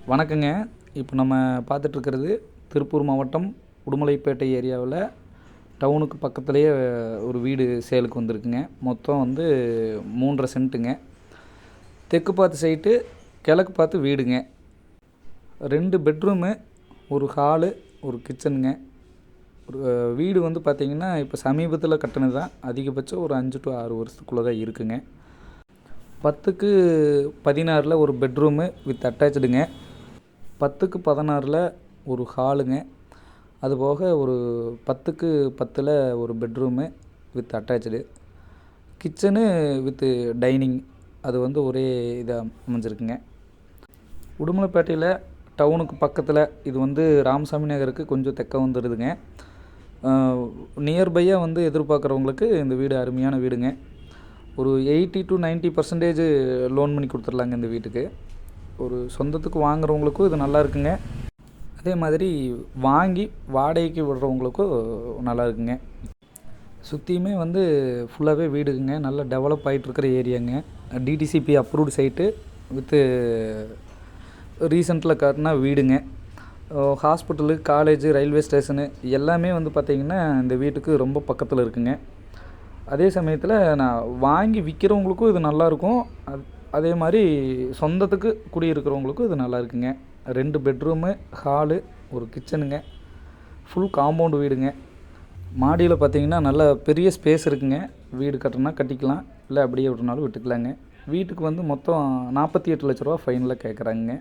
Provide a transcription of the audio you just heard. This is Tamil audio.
வணக்கங்க. இப்போ நம்ம பார்த்துட்ருக்கிறது திருப்பூர் மாவட்டம் உடுமலைப்பேட்டை ஏரியாவில் டவுனுக்கு பக்கத்துலேயே ஒரு வீடு சேலுக்கு வந்திருக்குங்க. மொத்தம் வந்து 3.5 சென்ட்டுங்க. தெற்கு பார்த்து சைட்டு, கிழக்கு பார்த்து வீடுங்க. 2 பெட்ரூமு, ஒரு ஹாலு, ஒரு கிச்சனுங்க. ஒரு வீடு வந்து பார்த்திங்கன்னா இப்போ சமீபத்தில் கட்டினது தான். அதிகபட்சம் ஒரு 5 to 6 வருஷத்துக்குள்ளே தான் இருக்குங்க. 10க்கு 16 ஒரு பெட்ரூமு வித் அட்டாச்சுடுங்க. 10க்கு 16 ஒரு ஹாலுங்க. அதுபோக ஒரு 10க்கு 10 ஒரு bedroom with attached. Kitchen with dining அது வந்து ஒரே இதாக அமைஞ்சிருக்குங்க. உடுமலைப்பேட்டையில் டவுனுக்கு பக்கத்தில் இது வந்து ராமசாமி நகருக்கு கொஞ்சம் தெற்க வந்துடுதுங்க. நியர்பையாக வந்து எதிர்பார்க்குறவங்களுக்கு இந்த வீடு அருமையான வீடுங்க. ஒரு 80 to 90% லோன் பண்ணி கொடுத்துர்லாங்க இந்த வீட்டுக்கு. ஒரு சொந்தத்துக்கு வாங்குறவங்களுக்கும் இது நல்லா இருக்குங்க. அதே மாதிரி வாங்கி வாடகைக்கு விடுறவங்களுக்கும் நல்லா இருக்குங்க. சுற்றியுமே வந்து ஃபுல்லாகவே வீடுங்க. நல்லா develop ஆகிட்டுருக்கிற ஏரியாங்க. DTCP approved site with ரீசெண்டில் கட்டின வீடுங்க. ஹாஸ்பிட்டலு, காலேஜு, ரயில்வே ஸ்டேஷனு எல்லாமே வந்து பார்த்திங்கன்னா இந்த வீட்டுக்கு ரொம்ப பக்கத்தில் இருக்குங்க. அதே சமயத்தில் நான் வாங்கி விற்கிறவங்களுக்கும் இது நல்லாயிருக்கும். அதே மாதிரி சொந்தத்துக்கு குடியிருக்கிறவங்களுக்கும் இது நல்லா இருக்குங்க. 2 பெட்ரூமு, ஹாலு, ஒரு கிச்சனுங்க. ஃபுல் காம்பவுண்டு வீடுங்க. மாடியில் பார்த்திங்கன்னா நல்ல பெரிய ஸ்பேஸ் இருக்குங்க. வீடு கட்டணும்னா கட்டிக்கலாம், இல்லை அப்படியே விட்டுனாலும் விட்டுக்கலாங்க. வீட்டுக்கு வந்து மொத்தம் 48 லட்ச ரூபா ஃபைனலாக கேட்குறாங்க.